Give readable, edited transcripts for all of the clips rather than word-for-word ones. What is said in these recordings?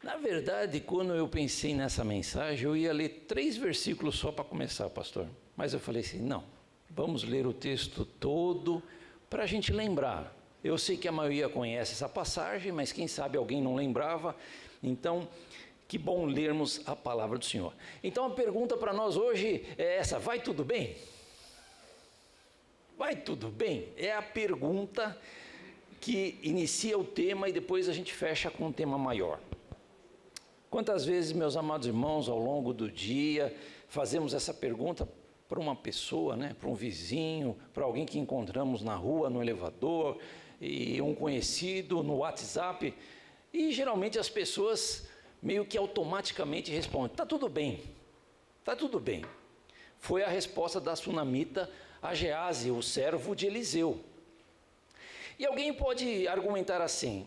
Na verdade, quando eu pensei nessa mensagem, eu ia ler 3 versículos só para começar, pastor. Mas eu falei assim, não, vamos ler o texto todo para a gente lembrar. Eu sei que a maioria conhece essa passagem, mas quem sabe alguém não lembrava. Então, que bom lermos a palavra do Senhor. Então a pergunta para nós hoje é essa: vai tudo bem? Vai tudo bem? É a pergunta que inicia o tema e depois a gente fecha com um tema maior. Quantas vezes, meus amados irmãos, ao longo do dia, fazemos essa pergunta para uma pessoa, né, para um vizinho, para alguém que encontramos na rua, no elevador, e um conhecido, no WhatsApp, e geralmente as pessoas meio que automaticamente respondem: está tudo bem, está tudo bem. Foi a resposta da sunamita a Gease, o servo de Eliseu. E alguém pode argumentar assim: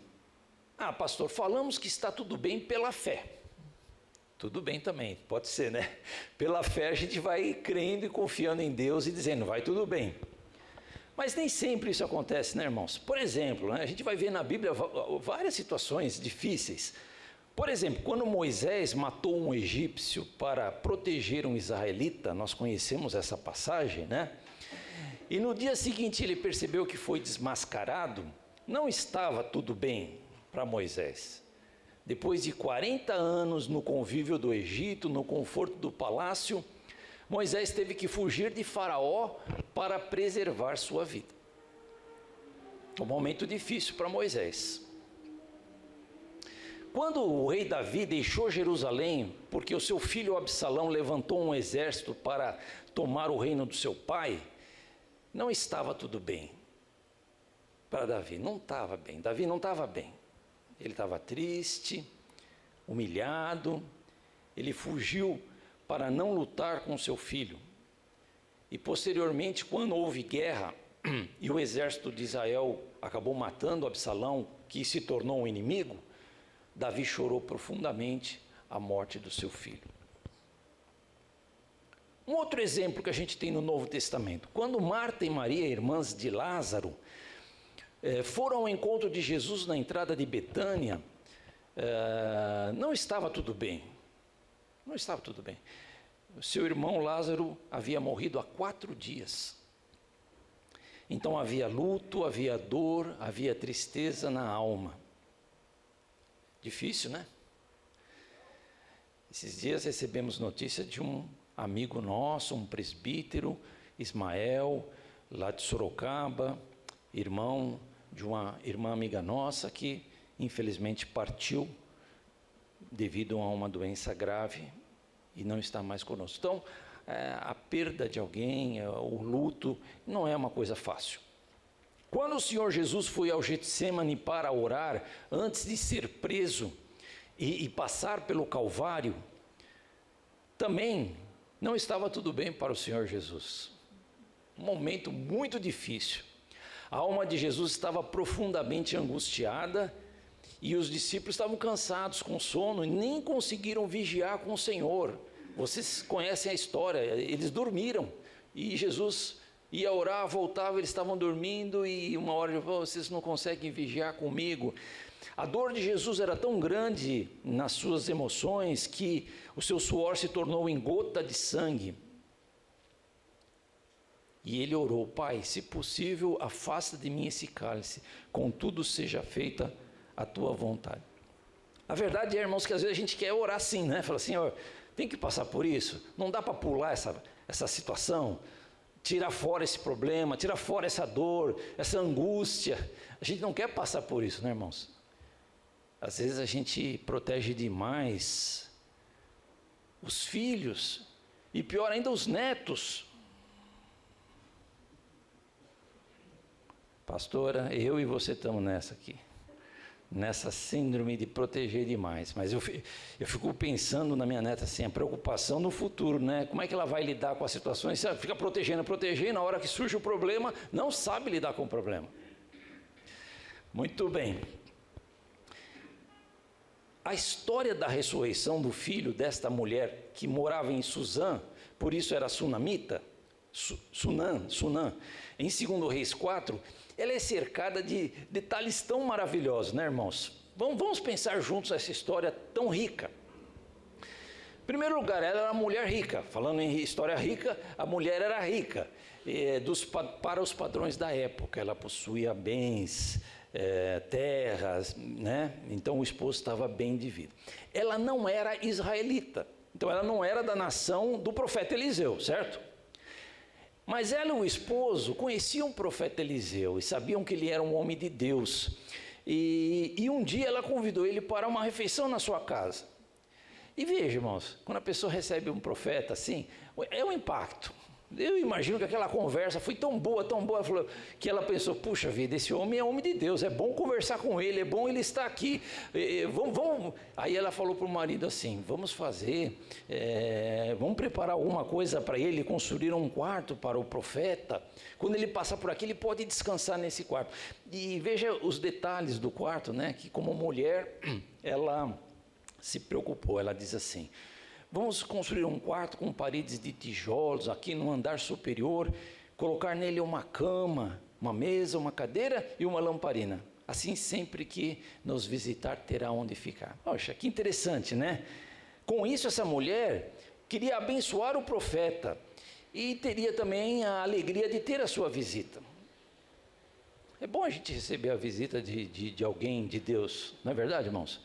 ah, pastor, falamos que está tudo bem pela fé. Tudo bem também, pode ser, né? Pela fé a gente vai crendo e confiando em Deus e dizendo, vai tudo bem. Mas nem sempre isso acontece, né, irmãos? Por exemplo, né, a gente vai ver na Bíblia várias situações difíceis. Por exemplo, quando Moisés matou um egípcio para proteger um israelita, nós conhecemos essa passagem, né? E no dia seguinte ele percebeu que foi desmascarado, não estava tudo bem para Moisés. Depois de 40 anos no convívio do Egito, no conforto do palácio, Moisés teve que fugir de Faraó para preservar sua vida. Um momento difícil para Moisés. Quando o rei Davi deixou Jerusalém, porque o seu filho Absalão levantou um exército para tomar o reino do seu pai, não estava tudo bem para Davi, não estava bem. Davi não estava bem. Ele estava triste, humilhado, ele fugiu para não lutar com seu filho. E posteriormente, quando houve guerra e o exército de Israel acabou matando Absalão, que se tornou um inimigo, Davi chorou profundamente a morte do seu filho. Um outro exemplo que a gente tem no Novo Testamento: quando Marta e Maria, irmãs de Lázaro, foram ao encontro de Jesus na entrada de Betânia, não estava tudo bem. Não estava tudo bem. O seu irmão Lázaro havia morrido há 4 dias. Então havia luto, havia dor, havia tristeza na alma. Difícil, né? Esses dias recebemos notícia de um amigo nosso, um presbítero, Ismael, lá de Sorocaba, irmão de uma irmã amiga nossa que infelizmente partiu devido a uma doença grave e não está mais conosco. Então, a perda de alguém, o luto, não é uma coisa fácil. Quando o Senhor Jesus foi ao Getsêmani para orar, antes de ser preso e passar pelo Calvário, também não estava tudo bem para o Senhor Jesus. Um momento muito difícil. A alma de Jesus estava profundamente angustiada e os discípulos estavam cansados, com sono, e nem conseguiram vigiar com o Senhor. Vocês conhecem a história, eles dormiram e Jesus ia orar, voltava, eles estavam dormindo e uma hora ele falou: vocês não conseguem vigiar comigo. A dor de Jesus era tão grande nas suas emoções que o seu suor se tornou em gota de sangue. E ele orou: Pai, se possível, afasta de mim esse cálice, contudo seja feita a tua vontade. A verdade é, irmãos, que às vezes a gente quer orar assim, né? Fala assim: ó, tem que passar por isso, não dá para pular essa situação, tirar fora esse problema, tirar fora essa dor, essa angústia. A gente não quer passar por isso, né, irmãos? Às vezes a gente protege demais os filhos e pior ainda os netos. Pastora, eu e você estamos nessa aqui, nessa síndrome de proteger demais. Mas eu fico pensando na minha neta assim, a preocupação no futuro, né? Como é que ela vai lidar com as situações? Ela fica protegendo, na hora que surge o problema, não sabe lidar com o problema. Muito bem. A história da ressurreição do filho desta mulher que morava em Suzã, por isso era sunamita, Sunã, em 2 Reis 4, ela é cercada de detalhes tão maravilhosos, né, irmãos? Vamos pensar juntos essa história tão rica. Em primeiro lugar, ela era uma mulher rica. Falando em história rica, a mulher era rica. Para os padrões da época, ela possuía bens, terras, né? Então o esposo estava bem de vida. Ela não era israelita, então ela não era da nação do profeta Eliseu, certo? Mas ela e o esposo conheciam o profeta Eliseu e sabiam que ele era um homem de Deus. E um dia ela convidou ele para uma refeição na sua casa. E veja, irmãos, quando a pessoa recebe um profeta assim, é um impacto. Eu imagino que aquela conversa foi tão boa, que ela pensou, puxa vida, esse homem é homem de Deus, é bom conversar com ele, é bom ele estar aqui. Vamos. Aí ela falou para o marido assim, vamos preparar alguma coisa para ele, construir um quarto para o profeta. Quando ele passar por aqui, ele pode descansar nesse quarto. E veja os detalhes do quarto, né? Que como mulher, ela se preocupou, ela diz assim, vamos construir um quarto com paredes de tijolos aqui no andar superior, colocar nele uma cama, uma mesa, uma cadeira e uma lamparina. Assim, sempre que nos visitar, terá onde ficar. Poxa, que interessante, né? Com isso, essa mulher queria abençoar o profeta e teria também a alegria de ter a sua visita. É bom a gente receber a visita de alguém de Deus, não é verdade, irmãos?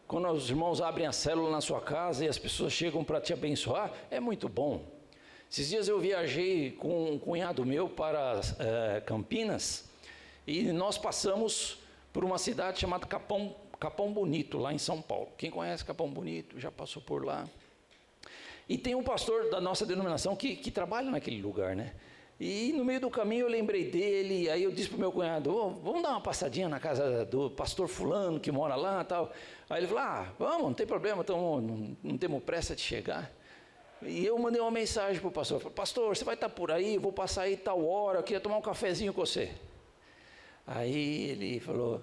Quando os irmãos abrem a célula na sua casa e as pessoas chegam para te abençoar, é muito bom. Esses dias eu viajei com um cunhado meu para Campinas e nós passamos por uma cidade chamada Capão Bonito, lá em São Paulo. Quem conhece Capão Bonito já passou por lá. E tem um pastor da nossa denominação que trabalha naquele lugar, né? E no meio do caminho eu lembrei dele, aí eu disse para o meu cunhado, vamos dar uma passadinha na casa do pastor fulano que mora lá e tal. Aí ele falou, vamos, não tem problema, não temos pressa de chegar. E eu mandei uma mensagem para o pastor, falei, pastor, você vai estar por aí, eu vou passar aí tal hora, eu queria tomar um cafezinho com você. Aí ele falou,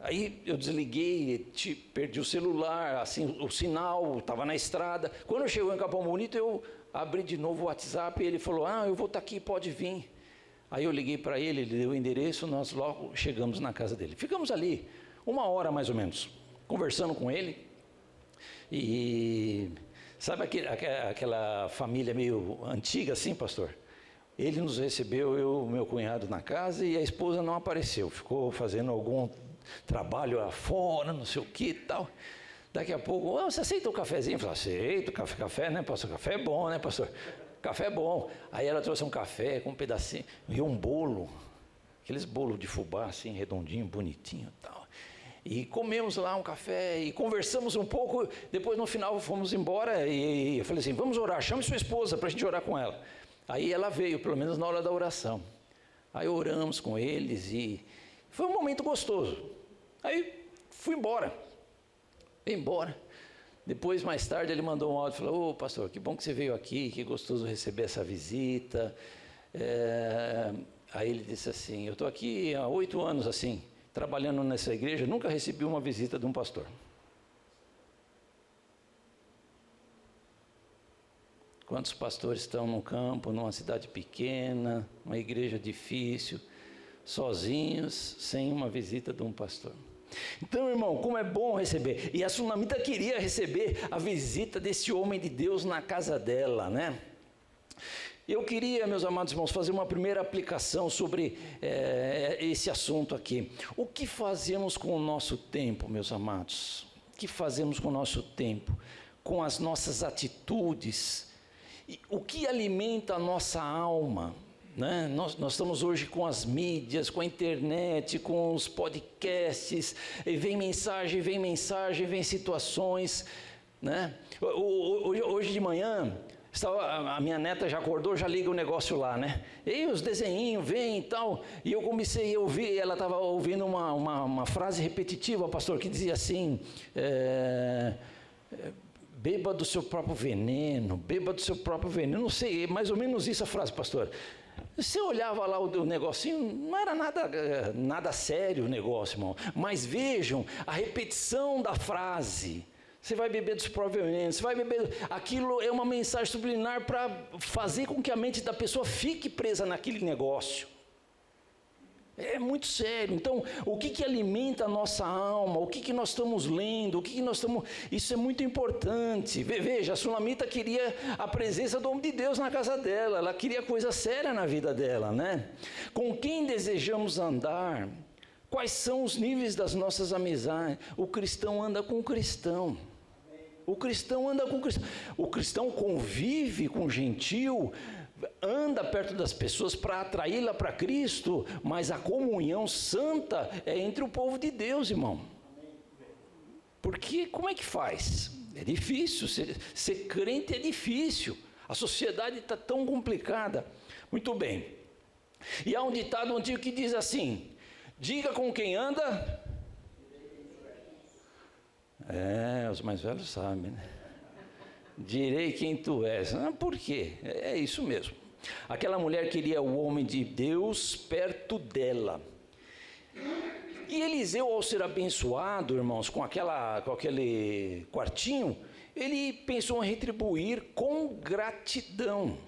aí eu desliguei, perdi o celular, assim, o sinal, estava na estrada. Quando eu cheguei em Capão Bonito, eu abri de novo o WhatsApp e ele falou, eu vou estar aqui, pode vir. Aí eu liguei para ele, ele deu o endereço, nós logo chegamos na casa dele. Ficamos ali 1 hora mais ou menos, conversando com ele. E sabe aquela família meio antiga assim, pastor? Ele nos recebeu, eu e meu cunhado na casa e a esposa não apareceu. Ficou fazendo algum trabalho lá fora, não sei o que e tal. Daqui a pouco, você aceita um cafezinho? Eu falei, aceito, café, né, pastor? Café é bom, né, pastor? Café é bom. Aí ela trouxe um café com um pedacinho e um bolo, aqueles bolos de fubá, assim, redondinho, bonitinho e tal. E comemos lá um café e conversamos um pouco, depois no final fomos embora e eu falei assim, vamos orar, chame sua esposa para a gente orar com ela. Aí ela veio, pelo menos na hora da oração. Aí oramos com eles e foi um momento gostoso. Aí fui embora. Depois, mais tarde, ele mandou um áudio e falou, pastor, que bom que você veio aqui, que gostoso receber essa visita. Aí ele disse assim, eu estou aqui há 8 anos assim, trabalhando nessa igreja, nunca recebi uma visita de um pastor. Quantos pastores estão no campo, numa cidade pequena, uma igreja difícil, sozinhos, sem uma visita de um pastor? Então, irmão, como é bom receber. E a sunamita queria receber a visita desse homem de Deus na casa dela, né? Eu queria, meus amados irmãos, fazer uma primeira aplicação sobre esse assunto aqui. O que fazemos com o nosso tempo, meus amados? O que fazemos com o nosso tempo? Com as nossas atitudes? O que alimenta a nossa alma? Né? Nós estamos hoje com as mídias, com a internet, com os podcasts, e vem mensagem, vem situações, né? Hoje de manhã, a minha neta já acordou, já liga o negócio lá, né? E os desenhinhos vêm e tal, e eu comecei a ouvir, ela estava ouvindo uma frase repetitiva, pastor, que dizia assim, beba do seu próprio veneno, não sei, mais ou menos isso a frase, pastor. Você olhava lá o negocinho, não era nada sério o negócio, irmão. Mas vejam a repetição da frase. Você vai beber do seu próprio veneno, você vai beber... Aquilo é uma mensagem subliminar para fazer com que a mente da pessoa fique presa naquele negócio. É muito sério. Então, o que alimenta a nossa alma? O que nós estamos lendo? Isso é muito importante. Veja, a Sulamita queria a presença do homem de Deus na casa dela. Ela queria coisa séria na vida dela, né? Com quem desejamos andar? Quais são os níveis das nossas amizades? O cristão anda com o cristão. O cristão anda com o cristão. O cristão convive com o gentil, anda perto das pessoas para atraí-la para Cristo, mas a comunhão santa é entre o povo de Deus, irmão. Porque como é que faz? É difícil, ser crente é difícil, a sociedade está tão complicada. Muito bem, e há um ditado antigo que diz assim: diga com quem anda. Os mais velhos sabem, né? Direi quem tu és. Por quê? É isso mesmo. Aquela mulher queria o homem de Deus perto dela. E Eliseu, ao ser abençoado, irmãos, com aquele quartinho, ele pensou em retribuir com gratidão.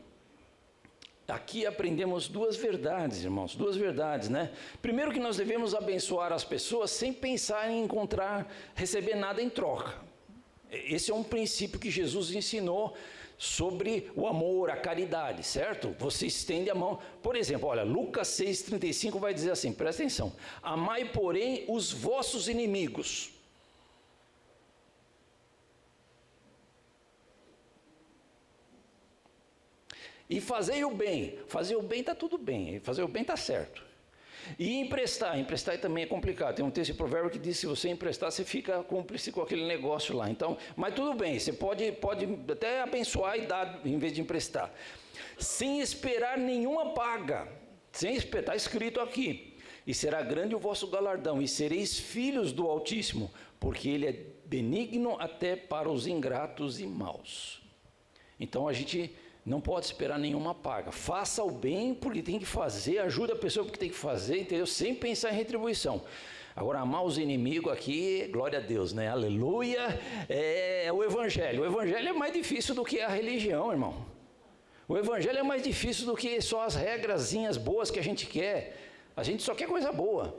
Aqui aprendemos duas verdades, irmãos, duas verdades, né? Primeiro, que nós devemos abençoar as pessoas sem pensar em receber nada em troca. Esse é um princípio que Jesus ensinou sobre o amor, a caridade, certo? Você estende a mão. Por exemplo, olha, Lucas 6,35 vai dizer assim, presta atenção: amai, porém, os vossos inimigos. E fazer o bem está tudo bem, fazer o bem está certo. E emprestar também é complicado. Tem um texto de provérbio que diz que se você emprestar, você fica cúmplice com aquele negócio lá. Então, mas tudo bem, você pode até abençoar e dar em vez de emprestar. Sem esperar nenhuma paga. Está escrito aqui: e será grande o vosso galardão, e sereis filhos do Altíssimo, porque Ele é benigno até para os ingratos e maus. Então a gente não pode esperar nenhuma paga. Faça o bem porque tem que fazer, ajuda a pessoa porque tem que fazer, entendeu? Sem pensar em retribuição. Agora, amar os inimigos aqui, glória a Deus, né? Aleluia, é o Evangelho. O Evangelho é mais difícil do que a religião, irmão. O Evangelho é mais difícil do que só as regrazinhas boas que a gente quer. A gente só quer coisa boa.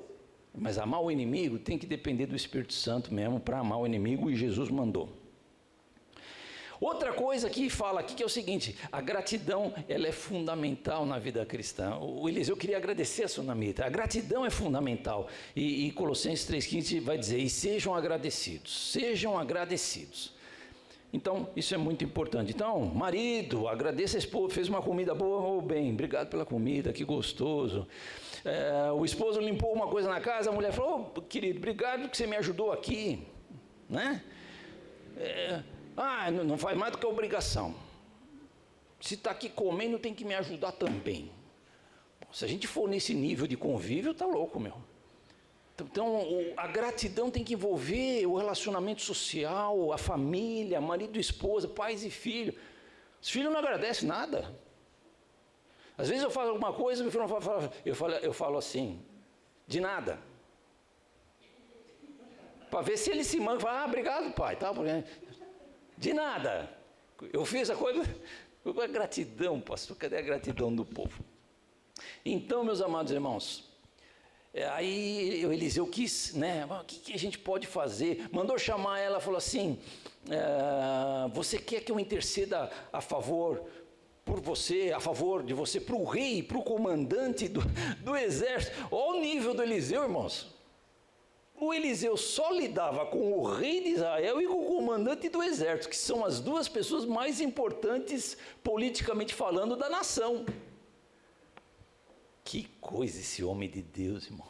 Mas amar o inimigo tem que depender do Espírito Santo mesmo para amar o inimigo, e Jesus mandou. Outra coisa que fala aqui que é o seguinte: a gratidão, ela é fundamental na vida cristã. O Eliseu queria agradecer a Sunamita. A gratidão é fundamental. E Colossenses 3,15 vai dizer: e sejam agradecidos. Sejam agradecidos. Então, isso é muito importante. Então, marido, agradeça a esposa, fez uma comida boa, ou bem, obrigado pela comida, que gostoso. O esposo limpou uma coisa na casa, a mulher falou: querido, obrigado que você me ajudou aqui, né? Não faz mais do que obrigação. Se está aqui comendo, tem que me ajudar também. Se a gente for nesse nível de convívio, está louco, meu. Então, a gratidão tem que envolver o relacionamento social, a família, marido e esposa, pais e filhos. Os filhos não agradecem nada. Às vezes eu faço alguma coisa, meu filho não fala, eu falo assim, de nada. Para ver se ele se manda e fala: obrigado, pai. Tá, de nada. Eu fiz a coisa. Gratidão, pastor. Cadê a gratidão do povo? Então, meus amados irmãos, aí o Eliseu quis, né? O que a gente pode fazer? Mandou chamar ela, falou assim: você quer que eu interceda a favor por você, a favor de você, para o rei, para o comandante do exército? Olha o nível do Eliseu, irmãos. O Eliseu só lidava com o rei de Israel e com o comandante do exército, que são as duas pessoas mais importantes, politicamente falando, da nação. Que coisa esse homem de Deus, irmão.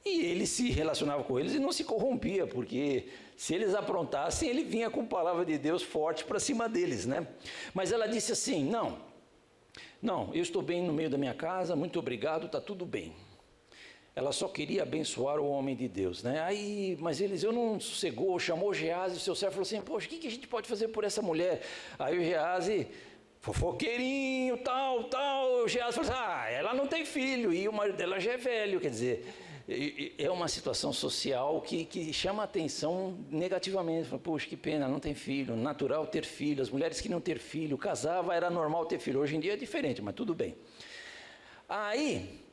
E ele se relacionava com eles e não se corrompia, porque se eles aprontassem, ele vinha com a palavra de Deus forte para cima deles, né? Mas ela disse assim: não, eu estou bem no meio da minha casa, muito obrigado, está tudo bem. Ela só queria abençoar o homem de Deus, né? Mas Eliseu não sossegou, chamou Geazi, o seu servo, falou assim: poxa, o que a gente pode fazer por essa mulher? Aí o Geazi, fofoqueirinho, tal, o Geazi falou assim: ela não tem filho, e o marido dela já é velho. Quer dizer, é uma situação social que chama a atenção negativamente. Fala: poxa, que pena, não tem filho, natural ter filho, as mulheres que não ter filho, casava, era normal ter filho. Hoje em dia é diferente, mas tudo bem. Aí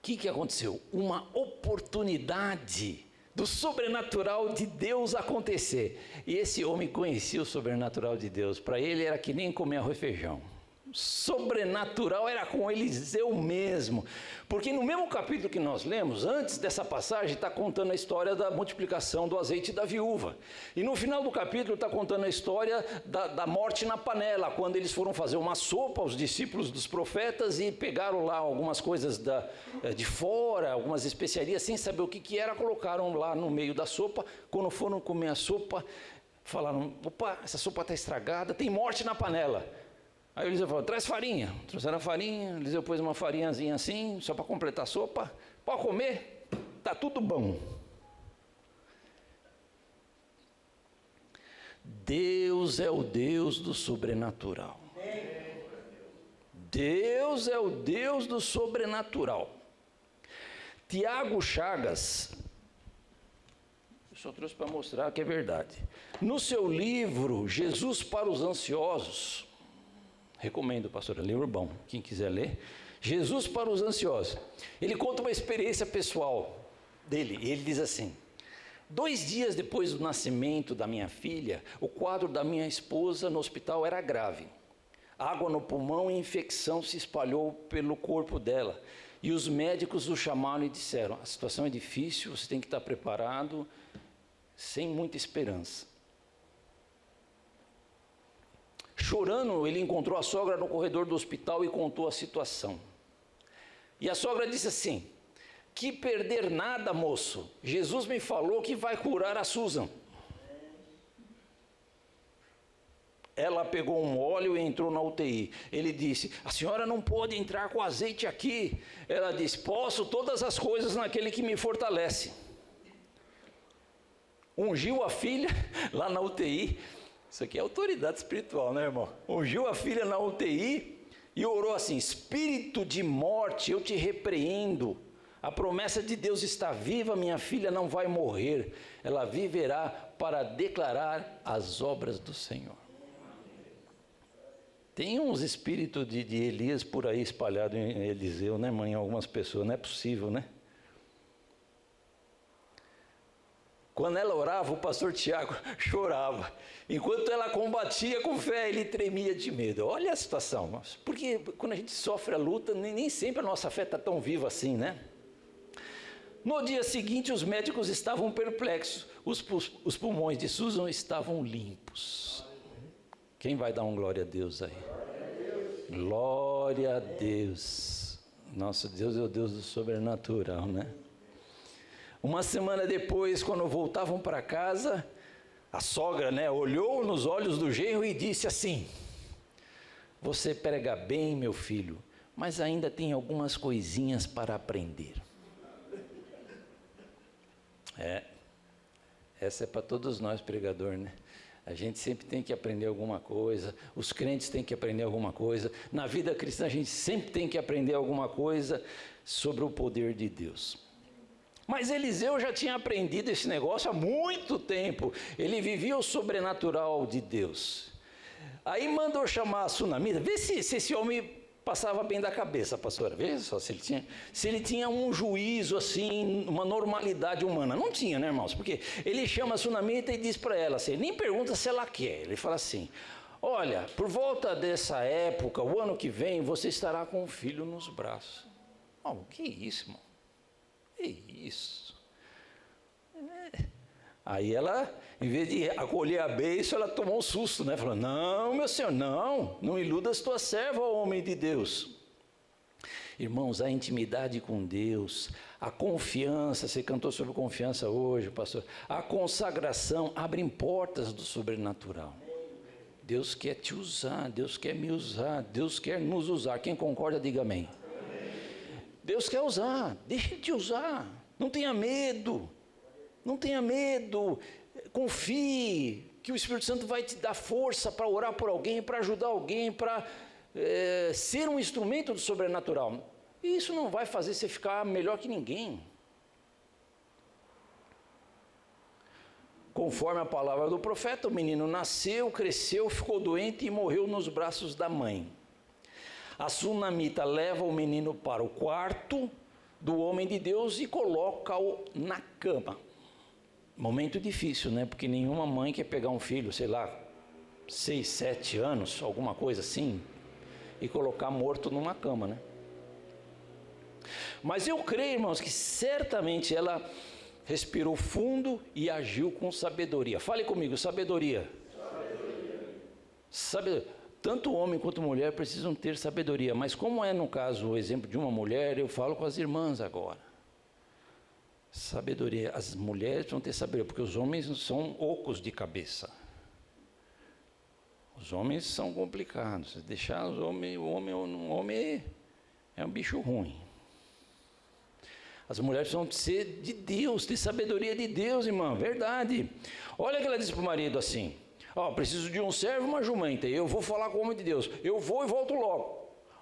que aconteceu? Uma oportunidade do sobrenatural de Deus acontecer. E esse homem conhecia o sobrenatural de Deus. Para ele era que nem comer arroz e feijão. Sobrenatural era com Eliseu mesmo, porque no mesmo capítulo que nós lemos, antes dessa passagem, está contando a história da multiplicação do azeite da viúva, e no final do capítulo está contando a história da morte na panela, quando eles foram fazer uma sopa, os discípulos dos profetas, e pegaram lá algumas coisas de fora, algumas especiarias, sem saber o que era, colocaram lá no meio da sopa. Quando foram comer a sopa, falaram: opa, essa sopa está estragada, tem morte na panela. Aí Eliseu falou: traz farinha. Trouxeram a farinha, Eliseu pôs uma farinhazinha assim, só para completar a sopa. Pode comer, está tudo bom. Deus é o Deus do sobrenatural. Deus é o Deus do sobrenatural. Tiago Chagas, eu só trouxe para mostrar que é verdade. No seu livro, Jesus para os Ansiosos, recomendo, pastor, é um livro bom, quem quiser ler. Jesus para os Ansiosos. Ele conta uma experiência pessoal dele, e ele diz assim: 2 dias depois do nascimento da minha filha, o quadro da minha esposa no hospital era grave. Água no pulmão e infecção se espalhou pelo corpo dela. E os médicos o chamaram e disseram: a situação é difícil, você tem que estar preparado, sem muita esperança. Chorando, ele encontrou a sogra no corredor do hospital e contou a situação. E a sogra disse assim: que perder nada, moço. Jesus me falou que vai curar a Susan. Ela pegou um óleo e entrou na UTI. Ele disse: a senhora não pode entrar com azeite aqui. Ela disse: posso todas as coisas naquele que me fortalece. Ungiu a filha lá na UTI. Isso aqui é autoridade espiritual, né, irmão? Ungiu a filha na UTI e orou assim: espírito de morte, eu te repreendo. A promessa de Deus está viva, minha filha não vai morrer. Ela viverá para declarar as obras do Senhor. Tem uns espíritos de Elias por aí espalhados em Eliseu, né, mãe? Algumas pessoas, não é possível, né? Quando ela orava, o pastor Tiago chorava. Enquanto ela combatia com fé, ele tremia de medo. Olha a situação. Porque quando a gente sofre a luta, nem sempre a nossa fé está tão viva assim, né? No dia seguinte, os médicos estavam perplexos. Os pulmões de Susan estavam limpos. Quem vai dar um glória a Deus aí? Glória a Deus. Nosso Deus é o Deus do sobrenatural, né? Uma semana depois, quando voltavam para casa, a sogra, né, olhou nos olhos do genro e disse assim: você prega bem, meu filho, mas ainda tem algumas coisinhas para aprender. Essa é para todos nós, pregador, né? A gente sempre tem que aprender alguma coisa, os crentes têm que aprender alguma coisa, na vida cristã a gente sempre tem que aprender alguma coisa sobre o poder de Deus. Mas Eliseu já tinha aprendido esse negócio há muito tempo. Ele vivia o sobrenatural de Deus. Aí mandou chamar a sunamita. Vê se esse homem passava bem da cabeça, pastora. Veja só se ele tinha um juízo assim, uma normalidade humana. Não tinha, né, irmãos? Porque ele chama a sunamita e diz para ela assim, nem pergunta se ela quer. Ele fala assim: olha, por volta dessa época, o ano que vem, você estará com um filho nos braços. Oh, que isso, irmão? Que isso? Aí ela, em vez de acolher a bênção, ela tomou um susto, né? Falou: não, meu senhor, não iludas tua serva, ó homem de Deus. Irmãos, a intimidade com Deus, a confiança, você cantou sobre confiança hoje, pastor. A consagração abrem portas do sobrenatural. Deus quer te usar, Deus quer me usar, Deus quer nos usar. Quem concorda, diga amém. Deus quer usar, deixa Ele te usar, não tenha medo, confie que o Espírito Santo vai te dar força para orar por alguém, para ajudar alguém, para ser um instrumento do sobrenatural. E isso não vai fazer você ficar melhor que ninguém. Conforme a palavra do profeta, o menino nasceu, cresceu, ficou doente e morreu nos braços da mãe. A sunamita leva o menino para o quarto do homem de Deus e coloca-o na cama. Momento difícil, né? Porque nenhuma mãe quer pegar um filho, sei lá, 6, 7 anos, alguma coisa assim, e colocar morto numa cama, né? Mas eu creio, irmãos, que certamente ela respirou fundo e agiu com sabedoria. Fale comigo, sabedoria. Sabedoria. Tanto homem quanto mulher precisam ter sabedoria, mas como é no caso o exemplo de uma mulher, eu falo com as irmãs agora. Sabedoria, as mulheres precisam ter sabedoria, porque os homens são ocos de cabeça. Os homens são complicados, se deixar os homens, o homem é um bicho ruim. As mulheres precisam ser de Deus, ter sabedoria de Deus, irmã, verdade. Olha o que ela disse para o marido assim: preciso de um servo e uma jumenta, eu vou falar com o homem de Deus, eu vou e volto logo.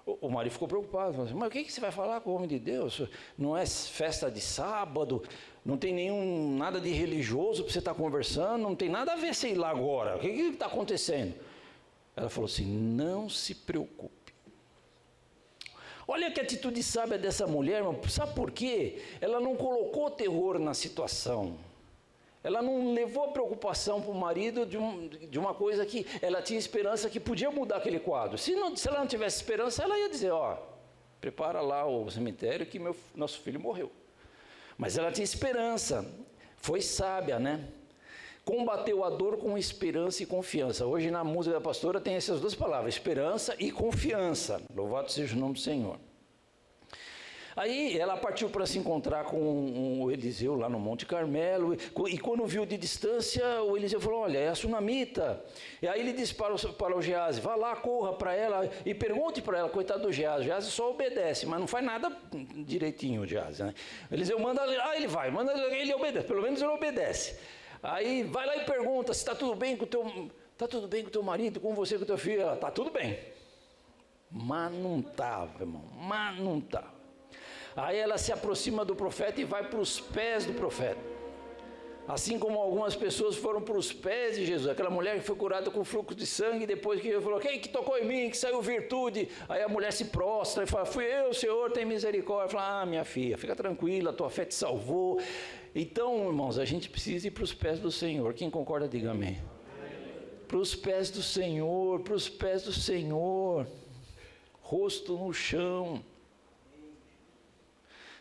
O marido ficou preocupado, falou assim: mas o que você vai falar com o homem de Deus? Não é festa de sábado, não tem nada de religioso para você estar conversando, não tem nada a ver, sei lá agora, o que está acontecendo? Ela falou assim: não se preocupe. Olha que atitude sábia dessa mulher, irmão. Sabe por quê? Ela não colocou terror na situação. Ela não levou a preocupação para o marido de uma coisa que ela tinha esperança que podia mudar aquele quadro. Se ela não tivesse esperança, ela ia dizer: prepara lá o cemitério que nosso filho morreu. Mas ela tinha esperança, foi sábia, né? Combateu a dor com esperança e confiança. Hoje na música da pastora tem essas duas palavras, esperança e confiança. Louvado seja o nome do Senhor. Aí ela partiu para se encontrar com o Eliseu lá no Monte Carmelo, e quando viu de distância, o Eliseu falou: olha, é a sunamita. E aí ele disse para o Geazi: vá lá, corra para ela e pergunte para ela, coitado do Geazi. O Geazi só obedece, mas não faz nada direitinho o Geazi, né? O Eliseu manda, ele vai, ele obedece, pelo menos ele obedece. Aí vai lá e pergunta se está tudo bem com o teu marido, com você, com o teu filho. Ela: está tudo bem. Mas não estava, irmão, mas não estava. Aí ela se aproxima do profeta e vai para os pés do profeta. Assim como algumas pessoas foram para os pés de Jesus. Aquela mulher que foi curada com fluxo de sangue, depois que ele falou: quem que tocou em mim, que saiu virtude? Aí a mulher se prostra e fala: fui eu, Senhor, tem misericórdia. Fala: minha filha, fica tranquila, a tua fé te salvou. Então, irmãos, a gente precisa ir para os pés do Senhor. Quem concorda, diga amém. Para os pés do Senhor, para os pés do Senhor. Rosto no chão.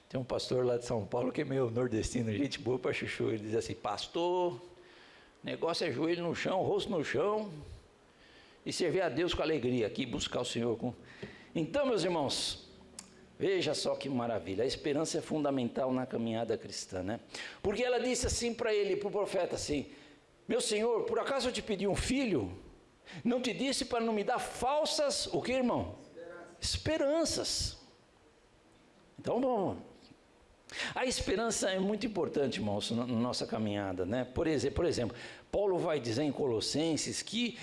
Tem um pastor lá de São Paulo que é meio nordestino, gente boa para chuchu. Ele diz assim: pastor, negócio é joelho no chão, rosto no chão, e servir a Deus com alegria aqui, buscar o Senhor com... Então, meus irmãos, veja só que maravilha, a esperança é fundamental na caminhada cristã, né? Porque ela disse assim para ele, para o profeta assim: meu Senhor, por acaso eu te pedi um filho? Não te disse para não me dar falsas, o que, irmão? Esperanças. Então, bom, a esperança é muito importante, irmãos, na nossa caminhada, né? Por exemplo, Paulo vai dizer em Colossenses que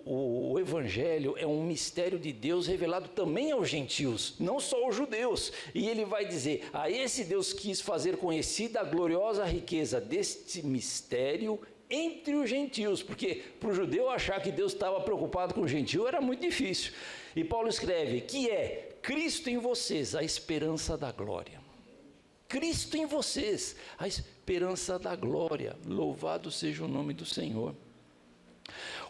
o Evangelho é um mistério de Deus revelado também aos gentios, não só aos judeus. E ele vai dizer: a esse Deus quis fazer conhecida a gloriosa riqueza deste mistério entre os gentios, porque para o judeu achar que Deus estava preocupado com o gentio era muito difícil. E Paulo escreve que é Cristo em vocês, a esperança da glória. Cristo em vocês, a esperança da glória. Louvado seja o nome do Senhor.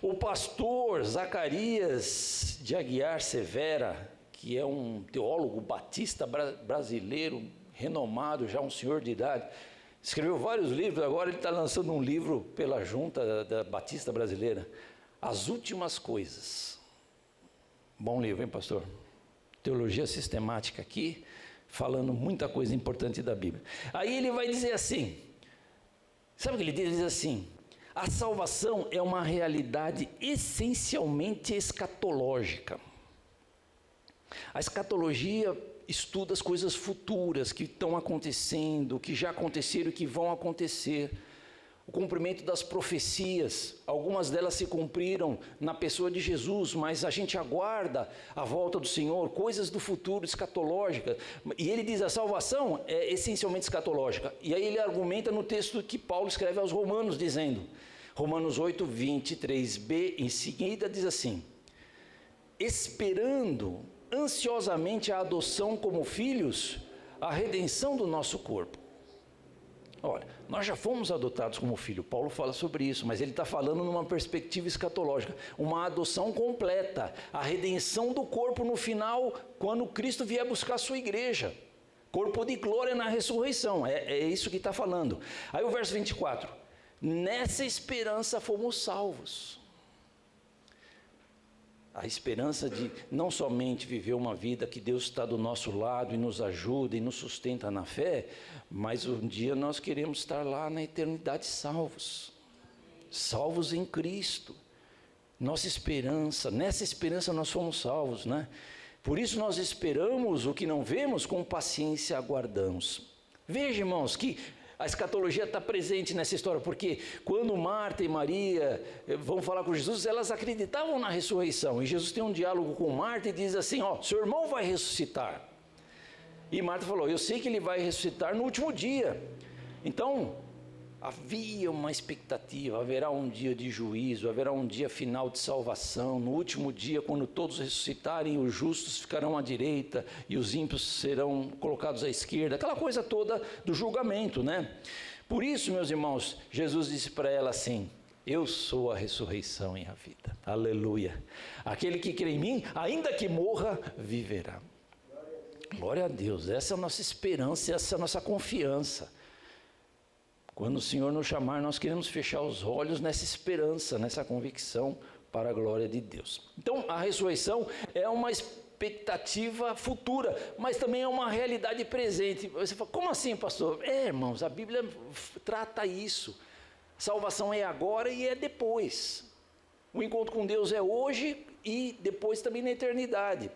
O pastor Zacarias de Aguiar Severa, que é um teólogo batista brasileiro, renomado, já um senhor de idade, escreveu vários livros. Agora ele está lançando um livro pela Junta da Batista Brasileira, As Últimas Coisas. Bom livro, hein, pastor? Teologia sistemática aqui, falando muita coisa importante da Bíblia. Aí ele vai dizer assim, sabe o que ele diz? Ele diz assim: a salvação é uma realidade essencialmente escatológica. A escatologia estuda as coisas futuras que estão acontecendo, que já aconteceram e que vão acontecer. O cumprimento das profecias, algumas delas se cumpriram na pessoa de Jesus, mas a gente aguarda a volta do Senhor, coisas do futuro, escatológicas. E ele diz: a salvação é essencialmente escatológica. E aí ele argumenta no texto que Paulo escreve aos Romanos, dizendo, Romanos 8, 23b, em seguida diz assim: esperando ansiosamente a adoção como filhos, a redenção do nosso corpo. Olha, nós já fomos adotados como filho, Paulo fala sobre isso, mas ele está falando numa perspectiva escatológica, uma adoção completa, a redenção do corpo no final, quando Cristo vier buscar a sua igreja, corpo de glória na ressurreição, é isso que está falando. Aí o verso 24, nessa esperança fomos salvos. A esperança de não somente viver uma vida que Deus está do nosso lado e nos ajuda e nos sustenta na fé, mas um dia nós queremos estar lá na eternidade salvos. Salvos em Cristo. Nossa esperança, nessa esperança nós fomos salvos, né? Por isso nós esperamos o que não vemos, com paciência aguardamos. Veja, irmãos, que a escatologia está presente nessa história, porque quando Marta e Maria vão falar com Jesus, elas acreditavam na ressurreição. E Jesus tem um diálogo com Marta e diz assim, ó, seu irmão vai ressuscitar. E Marta falou, eu sei que ele vai ressuscitar no último dia. Então, havia uma expectativa, haverá um dia de juízo, haverá um dia final de salvação, no último dia, quando todos ressuscitarem, os justos ficarão à direita e os ímpios serão colocados à esquerda, aquela coisa toda do julgamento, né? Por isso, meus irmãos, Jesus disse para ela assim, eu sou a ressurreição e a vida, aleluia, aquele que crê em mim, ainda que morra, viverá. Glória a Deus, essa é a nossa esperança, essa é a nossa confiança. Quando o Senhor nos chamar, nós queremos fechar os olhos nessa esperança, nessa convicção para a glória de Deus. Então, a ressurreição é uma expectativa futura, mas também é uma realidade presente. Você fala, como assim, pastor? Irmãos, a Bíblia trata isso. Salvação é agora e é depois. O encontro com Deus é hoje e depois também na eternidade.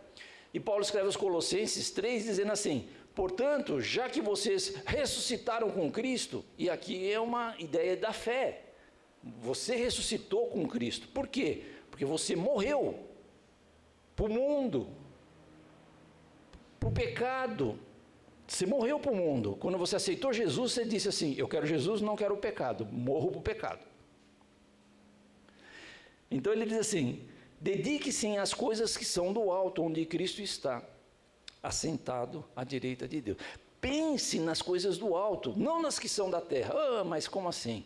E Paulo escreve aos Colossenses 3, dizendo assim, portanto, já que vocês ressuscitaram com Cristo, e aqui é uma ideia da fé, você ressuscitou com Cristo. Por quê? Porque você morreu para o mundo, para o pecado. Você morreu para o mundo. Quando você aceitou Jesus, você disse assim, eu quero Jesus, não quero o pecado, morro para o pecado. Então ele diz assim, dedique-se às coisas que são do alto, onde Cristo está, assentado à direita de Deus. Pense nas coisas do alto, não nas que são da terra. Mas como assim?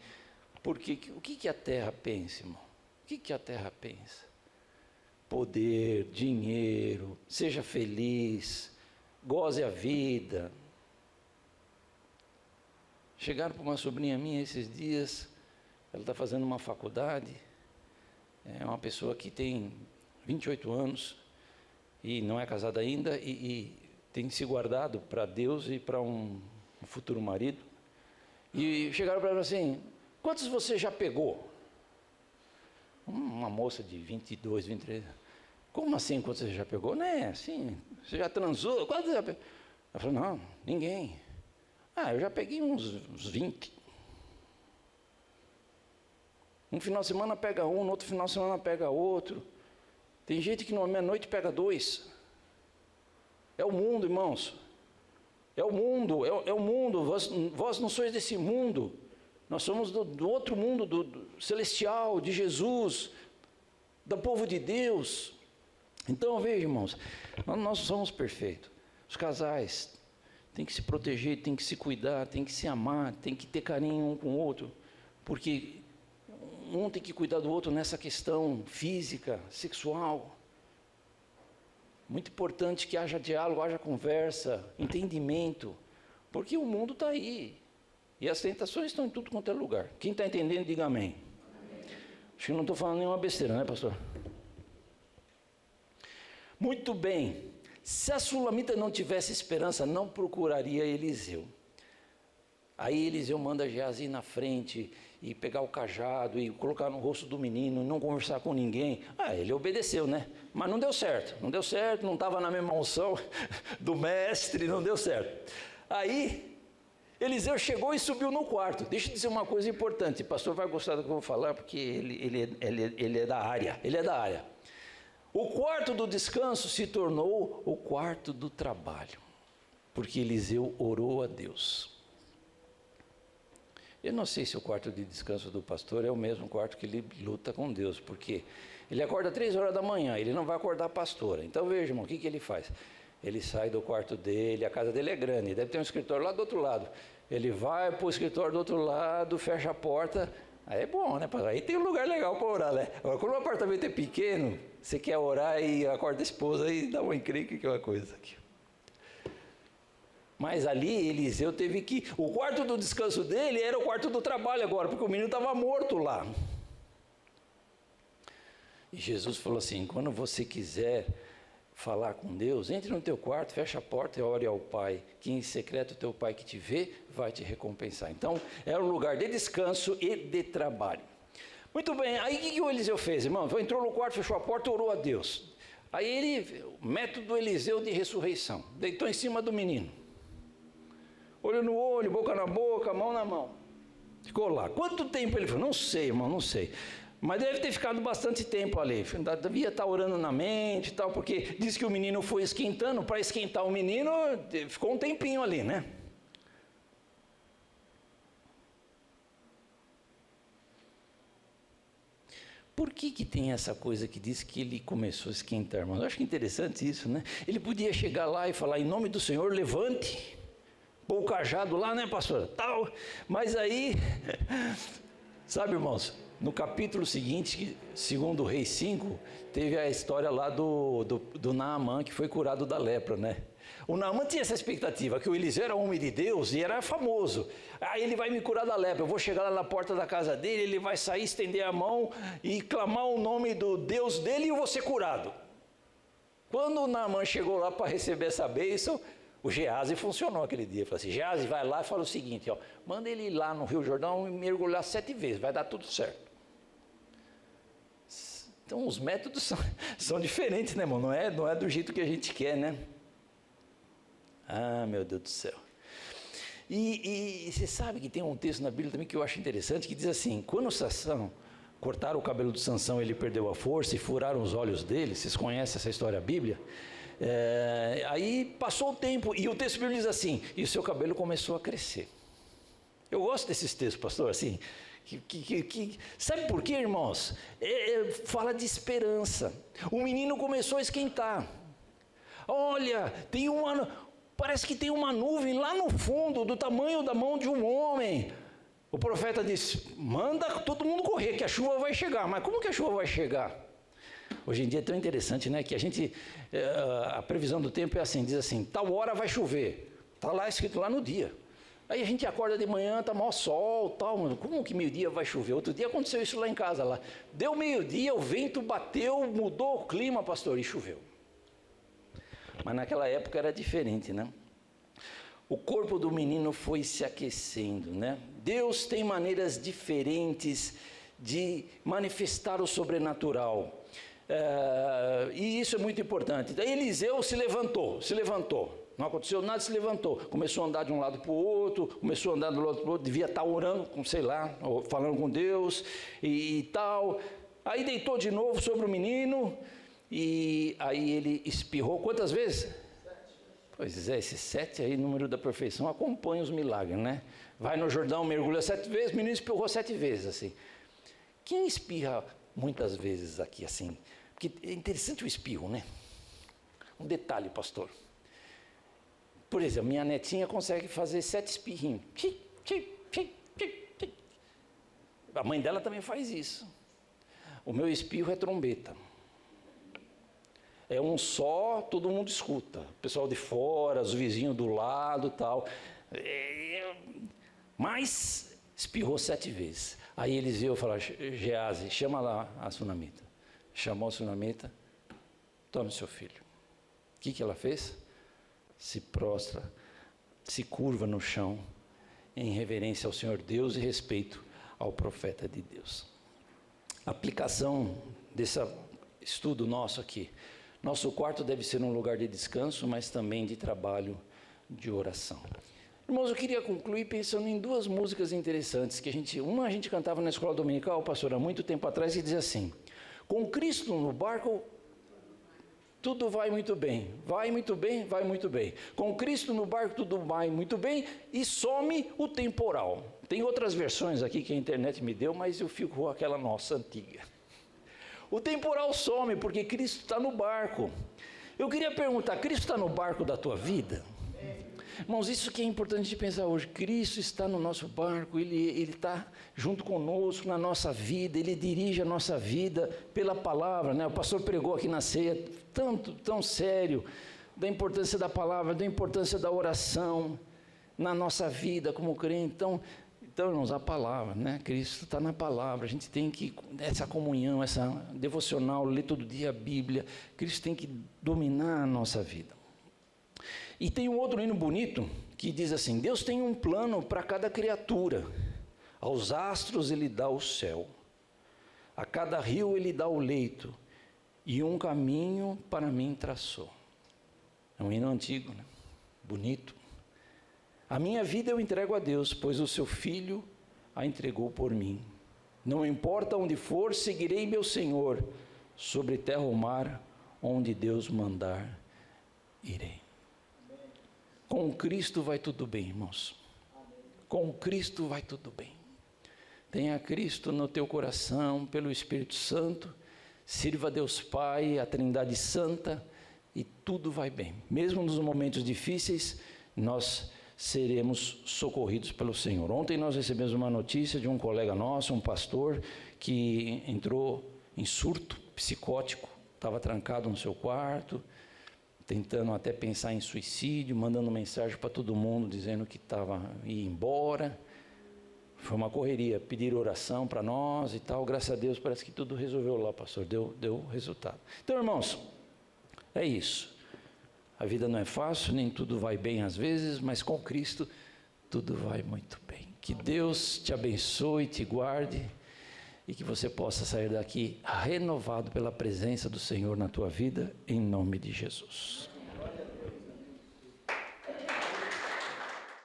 Porque o que a terra pensa, irmão? O que a terra pensa? Poder, dinheiro, seja feliz, goze a vida. Chegaram para uma sobrinha minha esses dias, ela está fazendo uma faculdade, é uma pessoa que tem 28 anos, e não é casada ainda, e tem se guardado para Deus e para um futuro marido. E chegaram para ela assim, quantos você já pegou? Uma moça de 22, 23. Como assim, quantos você já pegou? Não é assim, você já transou? Quantos já pegou? Ela falou, não, ninguém. Eu já peguei uns 20. Um final de semana pega um, no outro final de semana pega outro. Tem gente que numa meia-noite pega 2. É o mundo, irmãos. É o mundo, é o mundo. Vós não sois desse mundo. Nós somos do outro mundo, do celestial, de Jesus, do povo de Deus. Então, veja, irmãos, nós não somos perfeitos. Os casais têm que se proteger, têm que se cuidar, têm que se amar, têm que ter carinho um com o outro, porque um tem que cuidar do outro nessa questão física, sexual. Muito importante que haja diálogo, haja conversa, entendimento, porque o mundo está aí. E as tentações estão em tudo quanto é lugar. Quem está entendendo, diga amém. Acho que não estou falando nenhuma besteira, né, pastor? Muito bem. Se a Sulamita não tivesse esperança, não procuraria Eliseu. Aí Eliseu manda Geazi ir na frente e pegar o cajado e colocar no rosto do menino, não conversar com ninguém. Ele obedeceu, né? Mas não deu certo, não estava na mesma unção do mestre, não deu certo. Aí Eliseu chegou e subiu no quarto. Deixa eu dizer uma coisa importante, o pastor vai gostar do que eu vou falar, porque ele é da área, O quarto do descanso se tornou o quarto do trabalho, porque Eliseu orou a Deus. Eu não sei se o quarto de descanso do pastor é o mesmo quarto que ele luta com Deus, porque ele acorda 3 horas da manhã, ele não vai acordar a pastora. Então veja, irmão, o que ele faz? Ele sai do quarto dele, a casa dele é grande, deve ter um escritório lá do outro lado. Ele vai para o escritório do outro lado, fecha a porta, aí é bom, né? Aí tem um lugar legal para orar, né? Agora, quando o apartamento é pequeno, você quer orar e acorda a esposa e dá uma encrenca, que é uma coisa aqui. Mas ali, Eliseu teve que... O quarto do descanso dele era o quarto do trabalho agora, porque o menino estava morto lá. E Jesus falou assim, quando você quiser falar com Deus, entre no teu quarto, fecha a porta e ore ao Pai, que em secreto o teu Pai que te vê vai te recompensar. Então, era um lugar de descanso e de trabalho. Muito bem, aí o que o Eliseu fez, irmão? Entrou no quarto, fechou a porta e orou a Deus. Aí ele, o método Eliseu de ressurreição, deitou em cima do menino. Olho no olho, boca na boca, mão na mão. Ficou lá. Quanto tempo ele falou? Não sei, irmão, não sei. Mas deve ter ficado bastante tempo ali. Devia estar orando na mente e tal, porque diz que o menino foi esquentando. Para esquentar o menino, ficou um tempinho ali, né? Por que tem essa coisa que diz que ele começou a esquentar, irmão? Eu acho interessante isso, né? Ele podia chegar lá e falar, em nome do Senhor, levante. Pôr o cajado lá, né, pastor? Tal. Mas aí, sabe, irmãos, no capítulo seguinte, segundo Reis 5, teve a história lá do Naamã, que foi curado da lepra, né? O Naamã tinha essa expectativa, que o Eliseu era homem de Deus e era famoso. Aí ele vai me curar da lepra, eu vou chegar lá na porta da casa dele, ele vai sair, estender a mão e clamar o nome do Deus dele e eu vou ser curado. Quando o Naamã chegou lá para receber essa bênção, o Geazi funcionou aquele dia. Falou assim, Geazi vai lá e fala o seguinte, ó, manda ele ir lá no Rio Jordão e mergulhar 7 vezes, vai dar tudo certo. Então os métodos são diferentes, né, irmão? Não é do jeito que a gente quer, né? Ah, meu Deus do céu. E você sabe que tem um texto na Bíblia também que eu acho interessante, que diz assim, quando Sansão, cortaram o cabelo do Sansão, ele perdeu a força e furaram os olhos dele, vocês conhecem essa história bíblica? Aí passou o tempo e o texto bíblico diz assim, e o seu cabelo começou a crescer. Eu gosto desses textos, pastor, assim, sabe por quê, irmãos? Fala de esperança. O menino começou a esquentar. Olha, parece que tem uma nuvem lá no fundo, do tamanho da mão de um homem. O profeta disse, manda todo mundo correr, que a chuva vai chegar. Mas como que a chuva vai chegar? Hoje em dia é tão interessante, né? Que a previsão do tempo é assim, diz assim, tal hora vai chover. Está lá escrito lá no dia. Aí a gente acorda de manhã, está maior sol, tal, mano. Como que meio-dia vai chover? Outro dia aconteceu isso lá em casa, lá. Deu meio-dia, o vento bateu, mudou o clima, pastor, e choveu. Mas naquela época era diferente, né? O corpo do menino foi se aquecendo, né? Deus tem maneiras diferentes de manifestar o sobrenatural. E isso é muito importante. Daí Eliseu se levantou. Não aconteceu nada, se levantou. Começou a andar de um lado para o outro, começou a andar do lado para o outro, devia estar orando, sei lá, falando com Deus e tal. Aí deitou de novo sobre o menino e aí ele espirrou. Quantas vezes? 7. Pois é, esse 7 aí, número da perfeição, acompanha os milagres, né? Vai no Jordão, mergulha 7 vezes, o menino espirrou 7 vezes, assim. Quem espirra muitas vezes aqui, assim? Porque é interessante o espirro, né? Um detalhe, pastor. Por exemplo, minha netinha consegue fazer 7 espirrinhos. A mãe dela também faz isso. O meu espirro é trombeta. É um só, todo mundo escuta. O pessoal de fora, os vizinhos do lado, tal. Mas espirrou 7 vezes. Aí Eliseu falou, Geazi, chama lá a sunamita. Chamou a sunamita, tome seu filho. O que ela fez? Se prostra, se curva no chão, em reverência ao Senhor Deus e respeito ao profeta de Deus. A aplicação desse estudo nosso aqui. Nosso quarto deve ser um lugar de descanso, mas também de trabalho, de oração. Irmãos, eu queria concluir pensando em 2 músicas interessantes, que a gente cantava na escola dominical, pastor, há muito tempo atrás, e dizia assim, com Cristo no barco, tudo vai muito bem, vai muito bem, vai muito bem. Com Cristo no barco tudo vai muito bem e some o temporal. Tem outras versões aqui que a internet me deu, mas eu fico com aquela nossa antiga. O temporal some porque Cristo está no barco. Eu queria perguntar, Cristo está no barco da tua vida? Irmãos, isso que é importante de pensar hoje. Cristo está no nosso barco, Ele está junto conosco na nossa vida, Ele dirige a nossa vida pela palavra, né? O pastor pregou aqui na ceia, tão sério, da importância da palavra, da importância da oração na nossa vida como crente. Então, irmãos, a palavra, né? Cristo está na palavra, a gente tem que, essa comunhão, essa devocional, ler todo dia a Bíblia, Cristo tem que dominar a nossa vida. E tem um outro hino bonito que diz assim: Deus tem um plano para cada criatura, aos astros Ele dá o céu, a cada rio Ele dá o leito, e um caminho para mim traçou. É um hino antigo, né? Bonito. A minha vida eu entrego a Deus, pois o seu Filho a entregou por mim. Não importa onde for, seguirei meu Senhor, sobre terra ou mar, onde Deus mandar, irei. Com Cristo vai tudo bem, irmãos. Com Cristo vai tudo bem. Tenha Cristo no teu coração, pelo Espírito Santo, sirva a Deus Pai, a Trindade Santa, e tudo vai bem. Mesmo nos momentos difíceis, nós seremos socorridos pelo Senhor. Ontem nós recebemos uma notícia de um colega nosso, um pastor, que entrou em surto psicótico, estava trancado no seu quarto, tentando até pensar em suicídio, mandando mensagem para todo mundo, dizendo que ia embora. Foi uma correria, pediram oração para nós e tal. Graças a Deus, parece que tudo resolveu lá, pastor, deu resultado. Então, irmãos, é isso. A vida não é fácil, nem tudo vai bem às vezes, mas com Cristo tudo vai muito bem. Que Deus te abençoe, te guarde, e que você possa sair daqui renovado pela presença do Senhor na tua vida, em nome de Jesus.